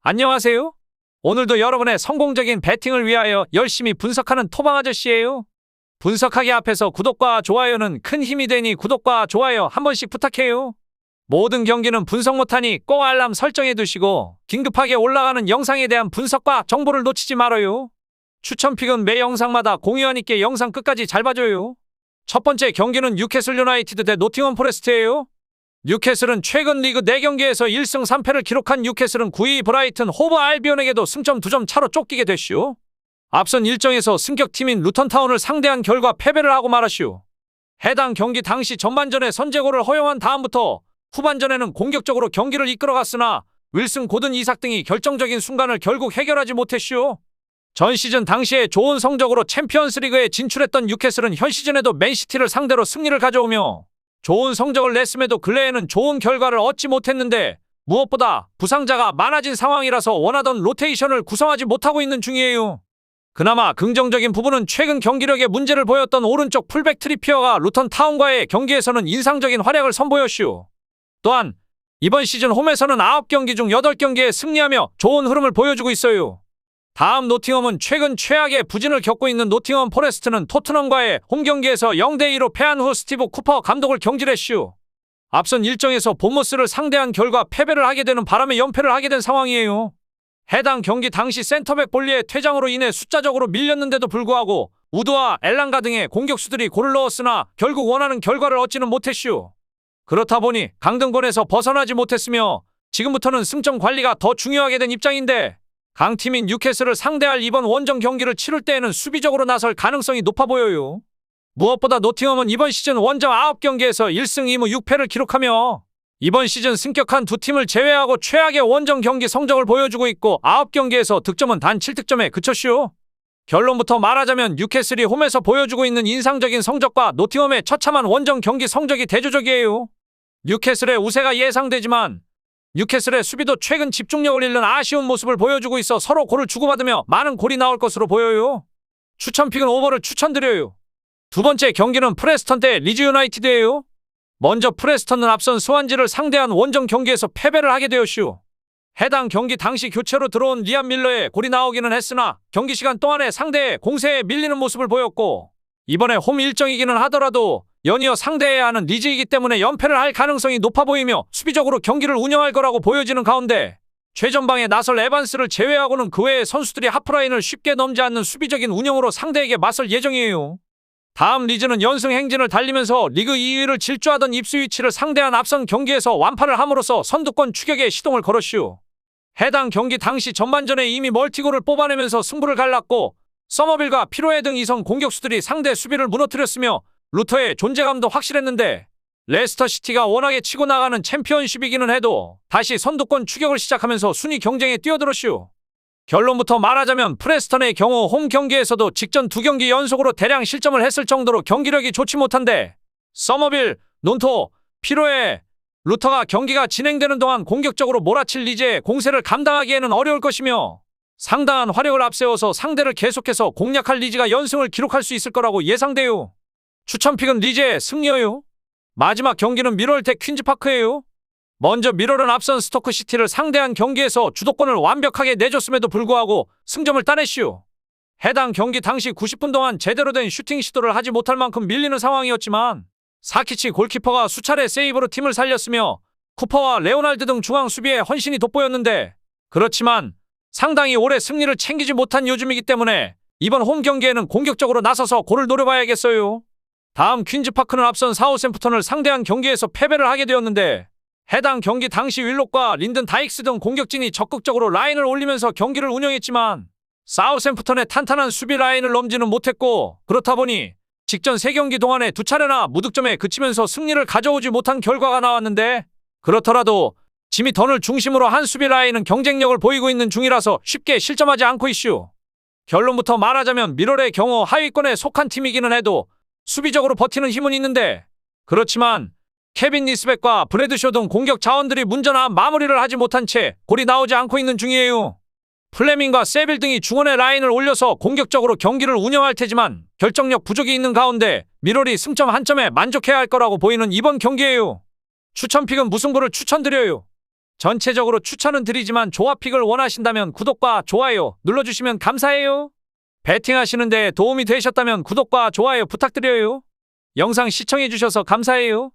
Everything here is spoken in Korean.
안녕하세요. 오늘도 여러분의 성공적인 배팅을 위하여 열심히 분석하는 토방 아저씨예요. 분석하기 앞에서 구독과 좋아요는 큰 힘이 되니 구독과 좋아요 한 번씩 부탁해요. 모든 경기는 분석 못하니 꼭 알람 설정해 두시고 긴급하게 올라가는 영상에 대한 분석과 정보를 놓치지 말아요. 추천픽은 매 영상마다 공유하니께 영상 끝까지 잘 봐줘요. 첫 번째 경기는 뉴캐슬 유나이티드 대 노팅엄 포레스트예요. 뉴캐슬은 최근 리그 4경기에서 1승 3패를 기록한 뉴캐슬은 9위 브라이튼 호브 알비온에게도 승점 2점 차로 쫓기게 됐슈. 앞선 일정에서 승격팀인 루턴타운을 상대한 결과 패배를 하고 말았슈. 해당 경기 당시 전반전에 선제골을 허용한 다음부터 후반전에는 공격적으로 경기를 이끌어갔으나 윌슨 고든 이삭 등이 결정적인 순간을 결국 해결하지 못했슈. 전 시즌 당시에 좋은 성적으로 챔피언스리그에 진출했던 뉴캐슬은 현 시즌에도 맨시티를 상대로 승리를 가져오며 좋은 성적을 냈음에도 근래에는 좋은 결과를 얻지 못했는데 무엇보다 부상자가 많아진 상황이라서 원하던 로테이션을 구성하지 못하고 있는 중이에요. 그나마 긍정적인 부분은 최근 경기력에 문제를 보였던 오른쪽 풀백 트리피어가 루턴 타운과의 경기에서는 인상적인 활약을 선보였슈. 또한 이번 시즌 홈에서는 9경기 중 8경기에 승리하며 좋은 흐름을 보여주고 있어요. 다음 노팅엄은 최근 최악의 부진을 겪고 있는 노팅엄 포레스트는 토트넘과의 홈경기에서 0대2로 패한 후 스티브 쿠퍼 감독을 경질했슈. 앞선 일정에서 본머스를 상대한 결과 패배를 하게 되는 바람에 연패를 하게 된 상황이에요. 해당 경기 당시 센터백 볼리의 퇴장으로 인해 숫자적으로 밀렸는데도 불구하고 우드와 엘랑가 등의 공격수들이 골을 넣었으나 결국 원하는 결과를 얻지는 못했슈. 그렇다 보니 강등권에서 벗어나지 못했으며 지금부터는 승점 관리가 더 중요하게 된 입장인데 강팀인 뉴캐슬을 상대할 이번 원정 경기를 치를 때에는 수비적으로 나설 가능성이 높아 보여요. 무엇보다 노팅엄은 이번 시즌 원정 9경기에서 1승 2무 6패를 기록하며 이번 시즌 승격한 두 팀을 제외하고 최악의 원정 경기 성적을 보여주고 있고 9경기에서 득점은 단 7득점에 그쳤슈. 결론부터 말하자면 뉴캐슬이 홈에서 보여주고 있는 인상적인 성적과 노팅엄의 처참한 원정 경기 성적이 대조적이에요. 뉴캐슬의 우세가 예상되지만 뉴캐슬의 수비도 최근 집중력을 잃는 아쉬운 모습을 보여주고 있어 서로 골을 주고받으며 많은 골이 나올 것으로 보여요. 추천픽은 오버를 추천드려요. 두 번째 경기는 프레스턴 대 리즈 유나이티드예요. 먼저 프레스턴은 앞선 스완지를 상대한 원정 경기에서 패배를 하게 되었슈. 해당 경기 당시 교체로 들어온 리암 밀러의 골이 나오기는 했으나 경기 시간 동안에 상대의 공세에 밀리는 모습을 보였고 이번에 홈 일정이기는 하더라도 연이어 상대해야 하는 리즈이기 때문에 연패를 할 가능성이 높아 보이며 수비적으로 경기를 운영할 거라고 보여지는 가운데 최전방에 나설 에반스를 제외하고는 그 외의 선수들이 하프라인을 쉽게 넘지 않는 수비적인 운영으로 상대에게 맞설 예정이에요. 다음 리즈는 연승 행진을 달리면서 리그 2위를 질주하던 입스위치를 상대한 앞선 경기에서 완파를 함으로써 선두권 추격에 시동을 걸었슈. 해당 경기 당시 전반전에 이미 멀티골을 뽑아내면서 승부를 갈랐고 서머빌과 피로에 등 이성 공격수들이 상대 수비를 무너뜨렸으며 루터의 존재감도 확실했는데 레스터시티가 워낙에 치고 나가는 챔피언십이기는 해도 다시 선두권 추격을 시작하면서 순위 경쟁에 뛰어들었슈. 결론부터 말하자면 프레스턴의 경우 홈 경기에서도 직전 2경기 연속으로 대량 실점을 했을 정도로 경기력이 좋지 못한데 서머빌, 논토, 피로에, 루터가 경기가 진행되는 동안 공격적으로 몰아칠 리즈의 공세를 감당하기에는 어려울 것이며 상당한 화력을 앞세워서 상대를 계속해서 공략할 리즈가 연승을 기록할 수 있을 거라고 예상돼요. 추천픽은 리즈의 승리예요. 마지막 경기는 미럴 대 퀸즈파크예요. 먼저 미럴은 앞선 스토크시티를 상대한 경기에서 주도권을 완벽하게 내줬음에도 불구하고 승점을 따냈슈. 해당 경기 당시 90분 동안 제대로 된 슈팅 시도를 하지 못할 만큼 밀리는 상황이었지만 사키치 골키퍼가 수차례 세이브로 팀을 살렸으며 쿠퍼와 레오날드 등 중앙 수비에 헌신이 돋보였는데 그렇지만 상당히 오래 승리를 챙기지 못한 요즘이기 때문에 이번 홈 경기에는 공격적으로 나서서 골을 노려봐야겠어요. 다음 퀸즈파크는 앞선 사우샘프턴을 상대한 경기에서 패배를 하게 되었는데 해당 경기 당시 윌록과 린든 다익스 등 공격진이 적극적으로 라인을 올리면서 경기를 운영했지만 사우샘프턴의 탄탄한 수비 라인을 넘지는 못했고 그렇다 보니 직전 3경기 동안에 2차례나 무득점에 그치면서 승리를 가져오지 못한 결과가 나왔는데 그렇더라도 지미 던을 중심으로 한 수비 라인은 경쟁력을 보이고 있는 중이라서 쉽게 실점하지 않고 있슈. 결론부터 말하자면 미럴의 경우 하위권에 속한 팀이기는 해도 수비적으로 버티는 힘은 있는데 그렇지만 케빈 니스백과 브래드쇼 등 공격 자원들이 문제나 마무리를 하지 못한 채 골이 나오지 않고 있는 중이에요. 플레밍과 세빌 등이 중원의 라인을 올려서 공격적으로 경기를 운영할 테지만 결정력 부족이 있는 가운데 미럴이 승점 한 점에 만족해야 할 거라고 보이는 이번 경기예요. 추천픽은 무승부를 추천드려요. 전체적으로 추천은 드리지만 조합픽을 원하신다면 구독과 좋아요 눌러주시면 감사해요. 배팅하시는데 도움이 되셨다면 구독과 좋아요 부탁드려요. 영상 시청해주셔서 감사해요.